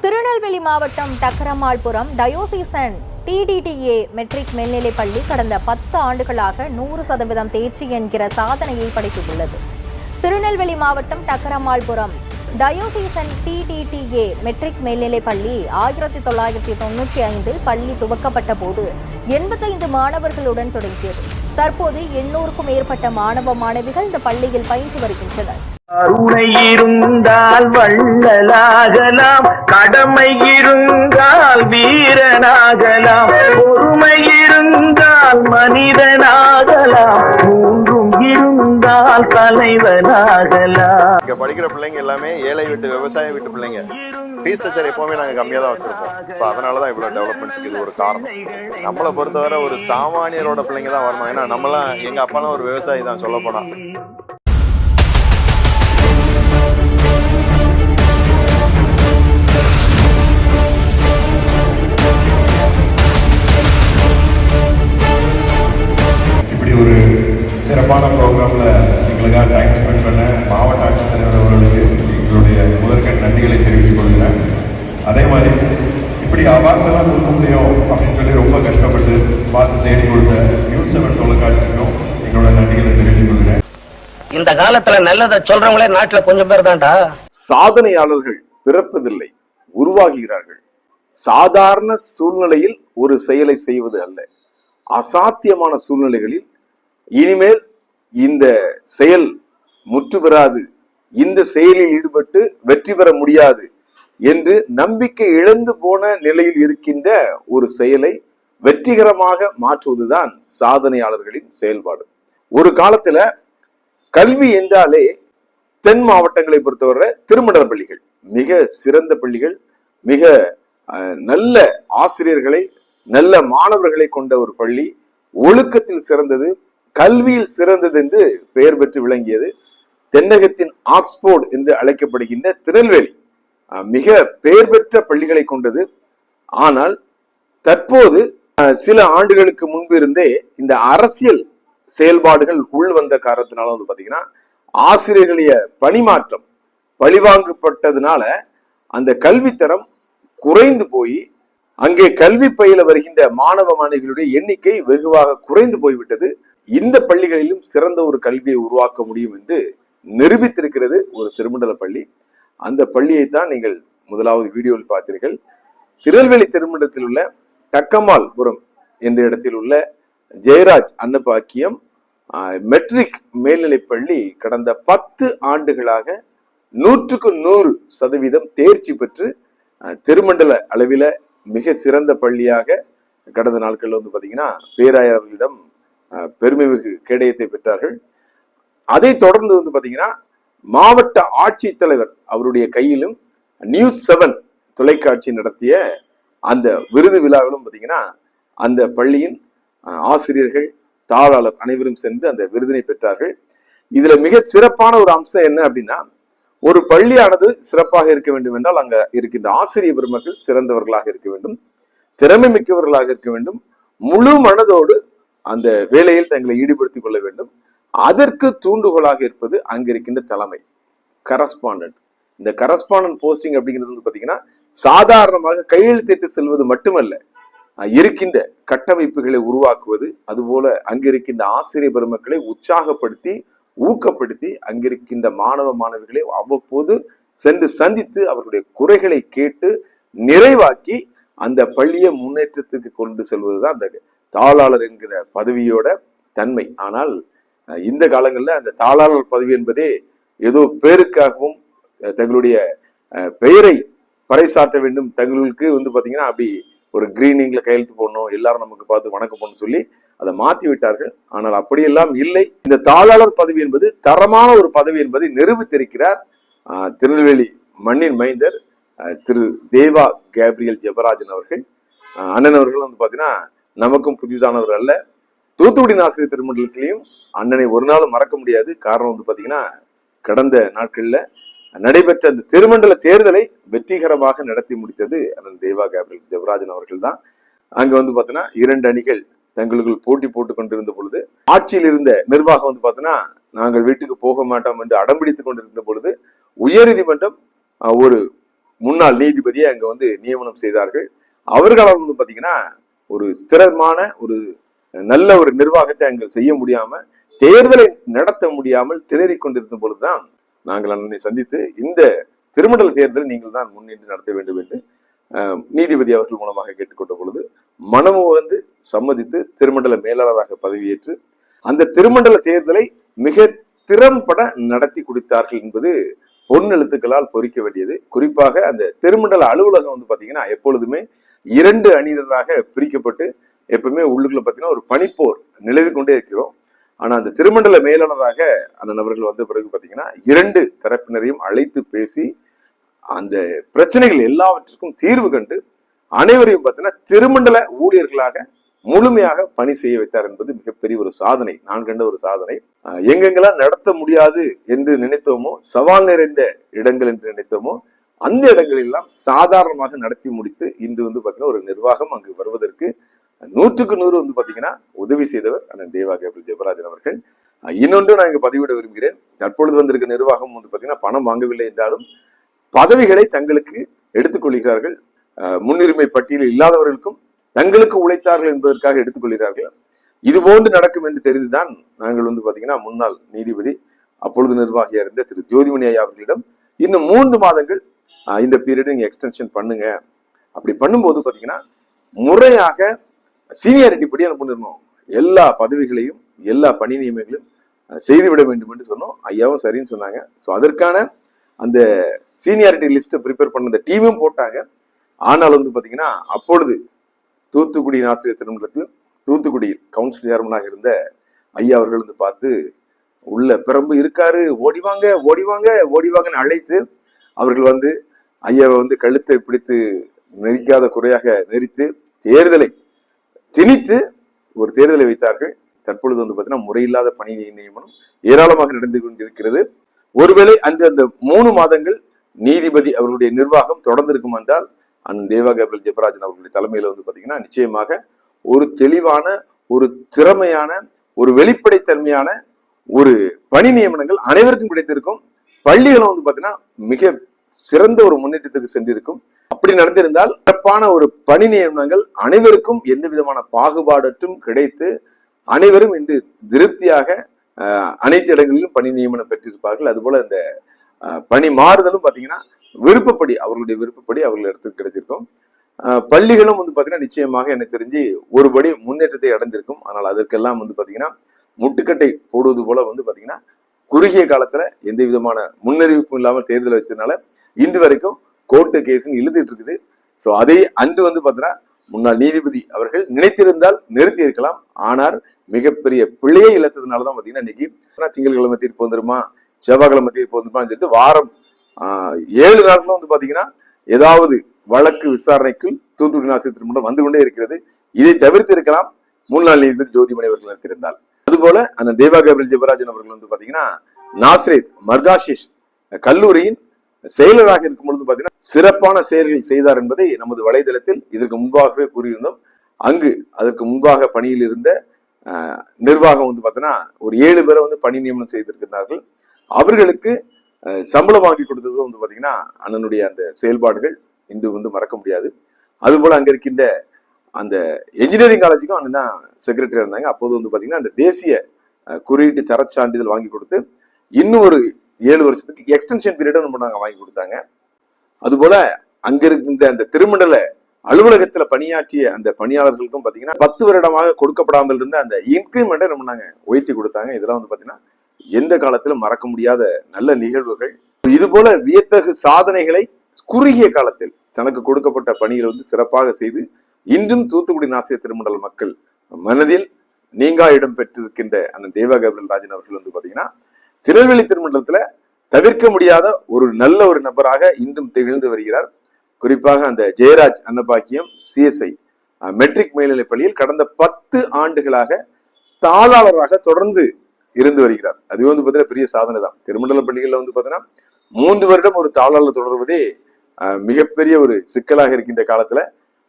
திருநெல்வேலி மாவட்டம் டக்கரமாள்புரம் diocesan TDTA matric மேல்நிலைப் பள்ளி கடந்த 10 ஆண்டுகளாக 100% தேர்ச்சி என்கிற சாதனையை படைத்துள்ளது. திருநெல்வேலி மாவட்டம் டக்கரமாள்புரம் டயோசிசன் TDTA மெட்ரிக் மேல்நிலைப் பள்ளி 1995 பள்ளி துவக்கப்பட்ட போது 85 மாணவர்களுடன் தொடங்கியது. தற்போது 800க்கும் மேற்பட்ட மாணவ மாணவிகள் இந்த பள்ளியில் பயின்று வருகின்றனர். கருணை இருந்தால் வள்ளலாகலாம், கடமை இருந்தால் வீரனாகலாம், பொறுமை இருந்தால் மனிதனாகலாம், மூன்றும் இருந்தால் தலைவனாகலாம். இங்க படிக்கிற பிள்ளைங்க எல்லாமே ஏழை வீட்டு விவசாய வீட்டு பிள்ளைங்க. ஃபீஸ் ஸ்ட்ரக்சர் எப்பவுமே நாங்கள் கம்மியாக தான் வச்சிருப்போம். ஸோ அதனால தான் இவ்வளோ டெவலப்மெண்ட்ஸ்க்கு இது ஒரு காரணம். நம்மளை பொறுத்தவரை ஒரு சாமானியரோட பிள்ளைங்க தான் வரணும். ஏன்னா நம்மளாம் எங்கள் அப்பாலாம் ஒரு விவசாயி தான் சொல்ல போனால். இப்படி ஒரு சிறப்பான ப்ரோக்ராமில் எங்களுக்காக டைம் ஸ்பெண்ட் பண்ண மாவட்ட ஆட்சித்தலைவர் அவர்களுக்கு எங்களுடைய முதற்கண் நன்றிகளை தெரிவித்துக் கொள்கிறேன். அதே மாதிரி இப்படி அவார்ட்ஸ் எல்லாம் கொடுக்க முடியும் அப்படின்னு சொல்லி ரொம்ப கஷ்டப்பட்டு பார்த்து தேடி கொடுத்த நியூஸ் 7 தொலைக்காட்சிக்கும் எங்களோட நன்றிகளை தெரிவித்துக் கொள்கிறேன். இந்த காலத்துல நல்லதை சொல்றவங்களே நாட்டுல கொஞ்சம் பேர் தான்டா. சாதனையாளர்கள் பிறப்பதில்லை, உருவாகுகிறார்கள். சாதாரண சூழ்நிலையில் ஒரு செயலை செய்வது அல்ல, அசாத்தியமான சூழ்நிலைகளில் இனிமேல் இந்த செயல் முற்று பெறாது, இந்த செயலில் ஈடுபட்டு வெற்றி பெற முடியாது என்று நம்பிக்கை இழந்து போன நிலையில் இருக்கின்ற ஒரு செயலை வெற்றிகரமாக மாற்றுவதுதான் சாதனையாளர்களின் செயல்பாடு. ஒரு காலத்துல கல்வி என்றாலே தென் மாவட்டங்களை பொறுத்தவரை திருமண்டல பள்ளிகள் மிக சிறந்த பள்ளிகள், மிக நல்ல ஆசிரியர்களை நல்ல மாணவர்களை கொண்ட ஒரு பள்ளி, ஒழுக்கத்தில் சிறந்தது, கல்வியில் சிறந்தது என்று பெயர் பெற்று விளங்கியது. தென்னகத்தின் ஆக்ஸ்போர்ட் என்று அழைக்கப்படுகின்ற திருநெல்வேலி மிக பெயர் பெற்ற பள்ளிகளை கொண்டது. ஆனால் தற்போது சில ஆண்டுகளுக்கு முன்பு இருந்தே இந்த அரசியல் செயல்பாடுகள் உள் வந்த காரணத்தினால வந்து பாத்தீங்கன்னா ஆசிரியர்களுடைய பணிமாற்றம் பழிவாங்கப்பட்டதுனால அந்த கல்வித்தரம் குறைந்து போய் அங்கே கல்வி பயில வருகின்ற மாணவ மாணவிகளுடைய எண்ணிக்கை வெகுவாக குறைந்து போய்விட்டது. இந்த பள்ளிகளிலும் சிறந்த ஒரு கல்வியை உருவாக்க முடியும் என்று நிரூபித்திருக்கிறது ஒரு திருமண்டல பள்ளி. அந்த பள்ளியைத்தான் நீங்கள் முதலாவது வீடியோவில் பார்த்தீர்கள். திருநெல்வேலி திருமண்டலத்தில் உள்ள டக்கமாள்புரம் என்ற இடத்தில் உள்ள ஜெயராஜ் அன்னபாக்கியம் மெட்ரிக் மேல்நிலைப் பள்ளி கடந்த 10 ஆண்டுகளாக 100க்கு 100% தேர்ச்சி பெற்று திருமண்டல அளவில மிக சிறந்த பள்ளியாக கடந்த நாட்களில் வந்து பாத்தீங்கன்னா பேராயர் அவர்களிடம் பெருமைமிகு கேடயத்தை பெற்றார்கள். அதை தொடர்ந்து வந்து பாத்தீங்கன்னா மாவட்ட ஆட்சித்தலைவர் அவருடைய கையிலும் நியூஸ் 7 தொலைக்காட்சி நடத்திய அந்த விருது விழாவிலும் பாத்தீங்கன்னா அந்த பள்ளியின் ஆசிரியர்கள் தாளாளர் அனைவரும் சென்று அந்த விருதினை பெற்றார்கள். இதுல மிக சிறப்பான ஒரு அம்சம் என்ன அப்படின்னா, ஒரு பள்ளியானது சிறப்பாக இருக்க வேண்டும் என்றால் அங்க இருக்கின்ற ஆசிரியர் பெருமக்கள் சிறந்தவர்களாக இருக்க வேண்டும், திறமை மிக்கவர்களாக இருக்க வேண்டும், முழு மனதோடு அந்த வேலையில் தங்களை ஈடுபடுத்திக் கொள்ள வேண்டும். அதற்கு தூண்டுகோலாக இருப்பது அங்க இருக்கின்ற தலைமை கரஸ்பாண்டன்ட். இந்த கரஸ்பாண்டன்ட் போஸ்டிங் அப்படிங்கிறது வந்து பாத்தீங்கன்னா சாதாரணமாக கையெழுத்திட்டு செல்வது மட்டுமல்ல, இருக்கின்ற கட்டமைப்புகளை உருவாக்குவது, அதுபோல அங்கிருக்கின்ற ஆசிரியர் பெருமக்களை உற்சாகப்படுத்தி ஊக்கப்படுத்தி அங்கிருக்கின்ற மாணவ மாணவிகளை அவ்வப்போது சென்று சந்தித்து அவர்களுடைய குறைகளை கேட்டு நிறைவாக்கி அந்த பள்ளியை முன்னேற்றத்துக்கு கொண்டு செல்வதுதான் அந்த தாளாளர் என்கிற பதவியோட தன்மை. ஆனால் இந்த காலங்களில் அந்த தாளாளர் பதவி என்பதே ஏதோ பேருக்காகவும் தங்களுடைய பெயரை பறைசாற்ற வேண்டும், தங்களுக்கு வந்து பாத்தீங்கன்னா அப்படி ஒரு கிரீனிங்ல கையெழுத்து போடணும், எல்லாரும் நமக்கு பார்த்து வணக்கம் போடணும் சொல்லி அதை மாற்றி விட்டார்கள். ஆனால் அப்படியெல்லாம் இல்லை. இந்த தாளாளர் பதவி என்பது தரமான ஒரு பதவி என்பதை நிரூபித்திருக்கிறார் திருநெல்வேலி மண்ணின் மைந்தர் திரு தேவா கேப்ரியல் ஜெபராஜன் அவர்கள். அண்ணன் அவர்கள் வந்து பாத்தீங்கன்னா நமக்கும் புதிதானவர் அல்ல. தூத்துக்குடி ஆசிரியர் திருமண்டலத்திலையும் அண்ணனை ஒரு நாளும் மறக்க முடியாது. காரணம் வந்து பாத்தீங்கன்னா கடந்த நாட்கள்ல நடைபெற்ற அந்த திருமண்டல தேர்தலை வெற்றிகரமாக நடத்தி முடித்தது அண்ணன் தேவா கேப்ரியல் ஜெபராஜன் அவர்கள் தான். அங்க வந்து பாத்தீங்கன்னா 2 அணிகள் தங்களுக்குள் போட்டி போட்டுக் கொண்டிருந்த பொழுது ஆட்சியில் இருந்த நிர்வாகம் வந்து பாத்தீங்கன்னா நாங்கள் வீட்டுக்கு போக மாட்டோம் என்று அடம்பிடித்துக் கொண்டிருந்த பொழுது உயர்நீதிமன்றம் ஒரு முன்னாள் நீதிபதியை அங்க வந்து நியமனம் செய்தார்கள். அவர்களால் வந்து பாத்தீங்கன்னா ஒரு ஸ்திரமான ஒரு நல்ல ஒரு நிர்வாகத்தை அங்கே செய்ய முடியாம, தேர்தலை நடத்த முடியாமல் திணறிக் கொண்டிருந்த பொழுதுதான் நாங்கள் அண்ணனை சந்தித்து இந்த திருமண்டல தேர்தலை நீங்கள் தான் முன்னின்று நடத்த வேண்டும் என்று நீதிபதி அவர்கள் மூலமாக கேட்டுக்கொண்ட பொழுது மனமு வந்து சம்மதித்து திருமண்டல மேலாளராக பதவியேற்று அந்த திருமண்டல தேர்தலை மிக திறம்பட நடத்தி கொடுத்தார்கள் என்பது பொன்னெழுத்துக்களால் பொறிக்க வேண்டியது. குறிப்பாக அந்த திருமண்டல அலுவலகம் வந்து பாத்தீங்கன்னா எப்பொழுதுமே 2 அணியினராக பிரிக்கப்பட்டு எப்பவுமே உள்ளுக்குள்ள பாத்தீங்கன்னா ஒரு பனிப்போர் நிலவி கொண்டே இருக்கிறோம். ஆனா அந்த திருமண்டல மேலாளராக அண்ணன் அவர்கள் வந்த பிறகு பாத்தீங்கன்னா 2 தரப்பினரையும் அழைத்து பேசி அந்த பிரச்சனைகள் எல்லாவற்றுக்கும் தீர்வு கண்டு அனைவரையும் பார்த்தீங்கன்னா திருமண்டல ஊழியர்களாக முழுமையாக பணி செய்ய வைத்தார் என்பது மிகப்பெரிய ஒரு சாதனை, நான் கண்ட ஒரு சாதனை. எங்கெங்கெல்லாம் நடத்த முடியாது என்று நினைத்தோமோ, சவால் நிறைந்த இடங்கள் என்று நினைத்தோமோ, அந்த இடங்களெல்லாம் சாதாரணமாக நடத்தி முடித்து இன்று வந்து பாத்தீங்கன்னா ஒரு நிர்வாகம் அங்கு வருவதற்கு 100க்கு 100 வந்து பாத்தீங்கன்னா உதவி செய்தவர் அண்ணன் தேவா கேபிள் ஜெபராஜன் அவர்கள். இன்னொன்று நான் இங்க பதிவிட விரும்புகிறேன். தற்பொழுது வந்திருக்க நிர்வாகம் வந்து பாத்தீங்கன்னா பணம் வாங்கவில்லை என்றாலும் பதவிகளை தங்களுக்கு எடுத்துக்கொள்கிறார்கள். முன்னுரிமை பட்டியலில் இல்லாதவர்களுக்கும் தங்களுக்கு உழைத்தார்கள் என்பதற்காக எடுத்துக்கொள்கிறார்கள். இது போன்று நடக்கும் என்று தெரிந்துதான் நாங்கள் வந்து பாத்தீங்கன்னா முன்னாள் நீதிபதி அப்பொழுது நிர்வாகியா இருந்த திரு ஜோதிமணி ஐயா அவர்களிடம் இன்னும் 3 மாதங்கள் இந்த பீரியட் நீங்க எக்ஸ்டென்ஷன் பண்ணுங்க, அப்படி பண்ணும்போது பாத்தீங்கன்னா முறையாக சீனியாரிட்டி படி அனுப்பிடணும், எல்லா பதவிகளையும் எல்லா பணி நியமனங்களையும் செய்துவிட வேண்டும் என்று சொன்னோம். ஐயாவும் சரின்னு சொன்னாங்க. ஸோ அதற்கான அந்த சீனியாரிட்டி லிஸ்ட்டை ப்ரிப்பேர் பண்ண அந்த டீமும் போட்டாங்க. ஆனால் வந்து பாத்தீங்கன்னா அப்பொழுது தூத்துக்குடி ஆசிரியர் திருமணத்தில் தூத்துக்குடி கவுன்சில் சேர்மனாக இருந்த ஐயா அவர்கள் வந்து பார்த்து உள்ள பிரம்பு இருக்காரு, ஓடிவாங்க ஓடிவாங்க ஓடிவாங்கன்னு அழைத்து அவர்கள் வந்து ஐயாவை வந்து கழுத்தை பிடித்து நெரிக்காத குறையாக நெரித்து தேர்தலை திணித்து ஒரு தேர்தலை வைத்தார்கள். தற்பொழுது வந்து பாத்தீங்கன்னா முறையில்லாத பணி நியமனம் ஏராளமாக நடந்து கொண்டிருக்கிறது. ஒருவேளை அன்று அந்த 3 மாதங்கள் நீதிபதி அவர்களுடைய நிர்வாகம் தொடர்ந்து இருக்கும் என்றால் அண்ணன் தேவா கேபிள் ஜெபராஜன் அவர்களுடைய தலைமையில வந்து பாத்தீங்கன்னா நிச்சயமாக ஒரு தெளிவான ஒரு திறமையான ஒரு வெளிப்படைத்தன்மையான ஒரு பணி நியமனங்கள் அனைவருக்கும் கிடைத்திருக்கும். பள்ளிகளும் வந்து பாத்தீங்கன்னா மிக சிறந்த ஒரு முன்னேற்றத்துக்கு சென்றிருக்கும். அப்படி நடந்திருந்தால் சிறப்பான ஒரு பணி நியமனங்கள் அனைவருக்கும் எந்த விதமான பாகுபாடற்றும் கிடைத்து அனைவரும் இன்று திருப்தியாக அனைத்து இடங்களிலும் பணி நியமனம் பெற்றிருப்பார்கள். அதுபோல இந்த பணி மாறுதலும் பாத்தீங்கன்னா விருப்பப்படி அவர்களுடைய விருப்பப்படி அவர்கள் இடத்துக்கு கிடைச்சிருக்கும். பள்ளிகளும் வந்து பாத்தீங்கன்னா நிச்சயமாக எனக்கு தெரிஞ்சு ஒருபடி முன்னேற்றத்தை அடைந்திருக்கும். ஆனால் அதற்கெல்லாம் வந்து பாத்தீங்கன்னா முட்டுக்கட்டை போடுவது போல வந்து பாத்தீங்கன்னா குறுகிய காலத்துல எந்த விதமான முன்னறிவிப்பும் இல்லாமல் தேர்தல் வச்சதுனால இன்று வரைக்கும் கோர்ட்டு கேஸ்ன்னு இழுத்துட்டு இருக்குது. ஸோ அதை அன்று வந்து பாத்தீங்கன்னா முன்னாள் நீதிபதி அவர்கள் நினைத்திருந்தால் நிறுத்தி இருக்கலாம். ஆனால் மிகப்பெரிய பிழையை இழந்ததுனாலதான் பாத்தீங்கன்னா இன்னைக்கு திங்கட்கிழமை தீர்ப்பு வந்துருமா, செவ்வாய்க்கிழமை தீர்ப்பு வந்துருமான்னு சொல்லிட்டு வாரம் 7 நாட்களும் வந்து பாத்தீங்கன்னா ஏதாவது வழக்கு விசாரணைக்கு தூத்துக்குடி ஆசிரியர் திருமணம் வந்து கொண்டே இருக்கிறது. இதை தவிர்த்து இருக்கலாம் முன்னாள் நீதிபதி ஜோதிமணி அவர்கள் நடத்தியிருந்தால். அதுபோல அந்த தேவா கேபிள் ஜெபராஜன் அவர்கள் வந்து பாத்தீங்கன்னா நாஸ்ரேத் மர்காஷிஷ் கல்லூரியின் செயலராக இருக்கும் பொழுது பாத்தீங்கன்னா சிறப்பான செயல்கள் செய்தார் என்பதை நமது வலைதளத்தில் இதற்கு முன்பாகவே கூறியிருந்தோம். அங்கு அதற்கு முன்பாக பணியில் இருந்த நிர்வாகம் வந்து பாத்தீங்கன்னா ஒரு 7 பேரை வந்து பணி நியமனம் செய்திருக்கிறார்கள். அவர்களுக்கு சம்பளம் வாங்கி கொடுத்தது வந்து பாத்தீங்கன்னா அண்ணனுடைய அந்த செயல்பாடுகள் இன்று வந்து மறக்க முடியாது. அதுபோல அங்க இருக்கின்ற அந்த என்ஜினியரிங் காலேஜுக்கும் அண்ணன் தான் செக்ரட்டரியா இருந்தாங்க. அப்போது வந்து பாத்தீங்கன்னா அந்த தேசிய குறியீட்டு தர சான்றிதழ் வாங்கி கொடுத்து இன்னும் ஒரு 7 வருஷத்துக்கு எக்ஸ்டென்ஷன் பீரியடும் நம்ம வாங்கி கொடுத்தாங்க. அதுபோல அங்க இருக்கின்ற அந்த திருமண்டல அலுவலகத்துல பணியாற்றிய அந்த பணியாளர்களுக்கும் பாத்தீங்கன்னா 10 வருடமாக கொடுக்கப்படாமல் இருந்த அந்த இன்கிரிமெண்ட்டை நம்ம உயர்த்தி கொடுத்தாங்க. இதெல்லாம் வந்து பாத்தீங்கன்னா எந்த காலத்திலும் மறக்க முடியாத நல்ல நிகழ்வுகள். இது போல வியத்தகு சாதனைகளை குறுகிய காலத்தில் தனக்கு கொடுக்கப்பட்ட பணிகளை வந்து சிறப்பாக செய்து இன்றும் தூத்துக்குடி ஆசிரியர் திருமண்டல மக்கள் மனதில் நீங்கா இடம் பெற்றிருக்கின்ற அண்ணன் தேவா கேபிள் ராஜன் அவர்கள் வந்து பாத்தீங்கன்னா திருநெல்வேலி திருமண்டலத்துல தவிர்க்க முடியாத ஒரு நல்ல ஒரு நபராக இன்றும் திகழ்ந்து வருகிறார். குறிப்பாக அந்த ஜெயராஜ் அன்னபாக்கியம் சிஎஸ்ஐ மெட்ரிக் மேல்நிலைப் பள்ளியில் கடந்த 10 ஆண்டுகளாக தாளாளராக தொடர்ந்து இருந்து வருகிறார். அது வந்து பாத்தீங்கன்னா பெரிய சாதனை தான். திருமண்டல பள்ளிகள்ல வந்து பாத்தீங்கன்னா 3 வருடம் ஒரு தாளாளர் தொடர்வதே மிகப்பெரிய ஒரு சிக்கலாக இருக்கின்ற காலத்துல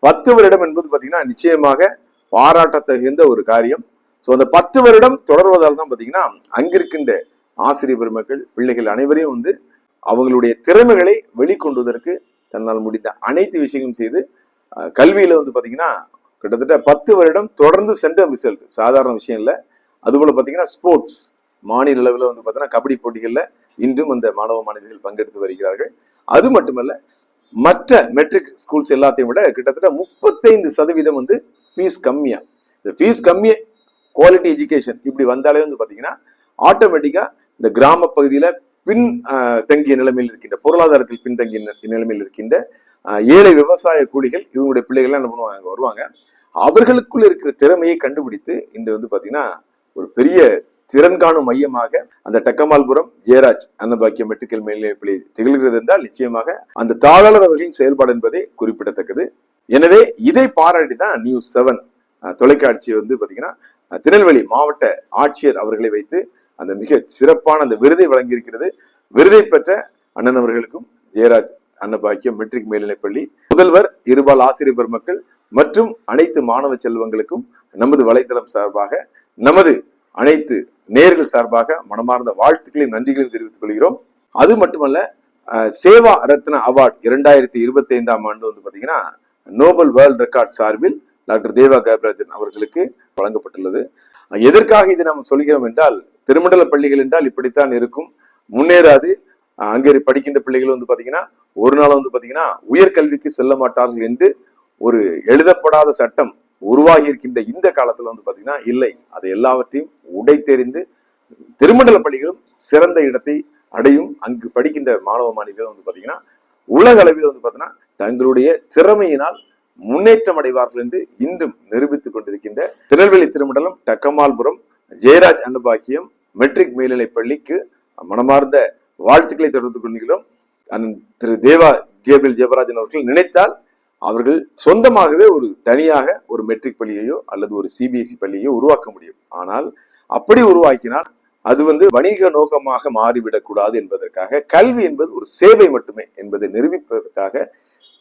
10 வருடம் என்பது பாத்தீங்கன்னா நிச்சயமாக பாராட்டத்தகுந்த ஒரு காரியம். ஸோ அந்த 10 வருடம் தொடர்வதால் தான் பாத்தீங்கன்னா அங்கிருக்கின்ற ஆசிரியர் பெருமக்கள் பிள்ளைகள் அனைவரையும் வந்து அவங்களுடைய திறமைகளை வெளிக்கொண்டுவதற்கு தன்னால் முடிந்த அனைத்து விஷயங்களும் செய்து கல்வியில வந்து பாத்தீங்கன்னா கிட்டத்தட்ட 10 வருடம் தொடர்ந்து சென்டம் ரிசல்ட், சாதாரண விஷயம் இல்லை. அதுபோல பாத்தீங்கன்னா ஸ்போர்ட்ஸ் மாநில அளவில் வந்து பாத்தீங்கன்னா கபடி போட்டிகள்ல இன்றும் அந்த மாணவ மாணவிகள் பங்கெடுத்து வருகிறார்கள். அது மட்டுமல்ல, மற்ற மெட்ரிக் ஸ்கூல்ஸ் எல்லாத்தையும் விட கிட்டத்தட்ட 35% வந்து ஃபீஸ் கம்மியா. இந்த ஃபீஸ் கம்மியா குவாலிட்டி எஜுகேஷன் இப்படி வந்தாலே வந்து பாத்தீங்கன்னா ஆட்டோமேட்டிக்கா இந்த கிராம பகுதியில பின் தங்கிய நிலைமையில் இருக்கின்ற, பொருளாதாரத்தில் பின்தங்கிய நிலைமையில் இருக்கின்ற ஏழை விவசாய கூலிகள் இவங்களுடைய பிள்ளைகள் என்ன பண்ணுவாங்க, வருவாங்க. அவர்களுக்குள்ள இருக்கிற திறமையை கண்டுபிடித்து இன்று வந்து பாத்தீங்கன்னா ஒரு பெரிய திறன் காணும் மையமாக அந்த டக்கமால்புரம் ஜெயராஜ் அன்னபாக்கியம் மெட்ரிக்கல் மேல்நிலைப்பள்ளி திகழ்கிறது என்றால் நிச்சயமாக அந்த தாளாளர் அவர்களின் செயல்பாடு என்பதே குறிப்பிடத்தக்கது. எனவே இதை பாராட்டி தான் நியூஸ் 7 தொலைக்காட்சி வந்து பாத்தீங்கன்னா திருநெல்வேலி மாவட்ட ஆட்சியர் அவர்களை வைத்து அந்த மிக சிறப்பான அந்த விருதை வழங்கியிருக்கிறது. விருதை பெற்ற அண்ணன் அவர்களுக்கும் ஜெயராஜ் அன்னபாக்கியம் மெட்ரிக் மேல்நிலைப்பள்ளி முதல்வர், இருபால் ஆசிரியர் பெருமக்கள் மற்றும் அனைத்து மாணவ செல்வங்களுக்கும் நமது வலைதளம் சார்பாக, நமது அனைத்து நேர்கள் சார்பாக மனமார்ந்த வாழ்த்துக்களையும் நன்றிகளையும் தெரிவித்துக் கொள்கிறோம். அது மட்டுமல்ல, சேவா ரத்னா அவார்டு 2025ஆம் ஆண்டு வந்து பாத்தீங்கன்னா நோபல் வேர்ல்ட் ரெக்கார்ட் சார்பில் டாக்டர் தேவா காயத்ராஜன் அவர்களுக்கு வழங்கப்பட்டுள்ளது. எதற்காக இதை நாம் சொல்கிறோம் என்றால், திருமண்டல பள்ளிகள் என்றால் இப்படித்தான் இருக்கும், முன்னேறாது. அங்கே படிக்கின்ற பிள்ளைகள் வந்து பாத்தீங்கன்னா ஒரு நாள் வந்து பாத்தீங்கன்னா உயர்கல்விக்கு செல்ல மாட்டார்கள் என்று ஒரு எழுதப்படாத சட்டம் உருவாகி இருக்கின்ற இந்த காலத்துல வந்து பாத்தீங்கன்னா இல்லை, அதை எல்லாவற்றையும் உடைத்தெறிந்து திருமண்டல பள்ளிகளும் சிறந்த இடத்தை அடையும். அங்கு படிக்கின்ற மாணவ மாணவிகள் வந்து பாத்தீங்கன்னா உலக அளவில் வந்து பாத்தீங்கன்னா தங்களுடைய திறமையினால் முன்னேற்றம் அடைவார்கள் என்று இன்றும் நிரூபித்துக் கொண்டிருக்கின்ற திருநெல்வேலி திருமண்டலம் டக்கமால்புரம் ஜெயராஜ் அன்னபாக்கியம் மெட்ரிக் மேல்நிலை பள்ளிக்கு மனமார்ந்த வாழ்த்துக்களை தெரிவித்துக் கொள்கிறோம். திரு தேவா கேபிள் ஜெபராஜன் அவர்கள் நினைத்தால் அவர்கள் சொந்தமாகவே ஒரு தனியாக ஒரு மெட்ரிக் பள்ளியையோ அல்லது ஒரு சிபிஎஸ்இ பள்ளியையோ உருவாக்க முடியும். ஆனால் அப்படி உருவாக்கினால் அது வந்து வணிக நோக்கமாக மாறிவிடக் கூடாது என்பதற்காக, கல்வி என்பது ஒரு சேவை மட்டுமே என்பதை நிரூபிப்பதற்காக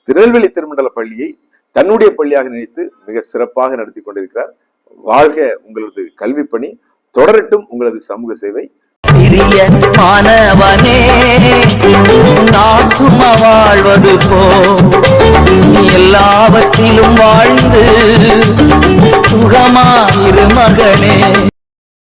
திருநெல்வேலி திருமண்டல பள்ளியை தன்னுடைய பள்ளியாக நினைத்து மிக சிறப்பாக நடத்தி கொண்டிருக்கிறார். வாழ்க உங்களது கல்வி பணி, தொடரட்டும் உங்களது சமூக சேவை. மாணவனே நாட்டும வாழ்வது போ எல்லாவற்றிலும் வாழ்ந்து சுகமாயிரு மகனே.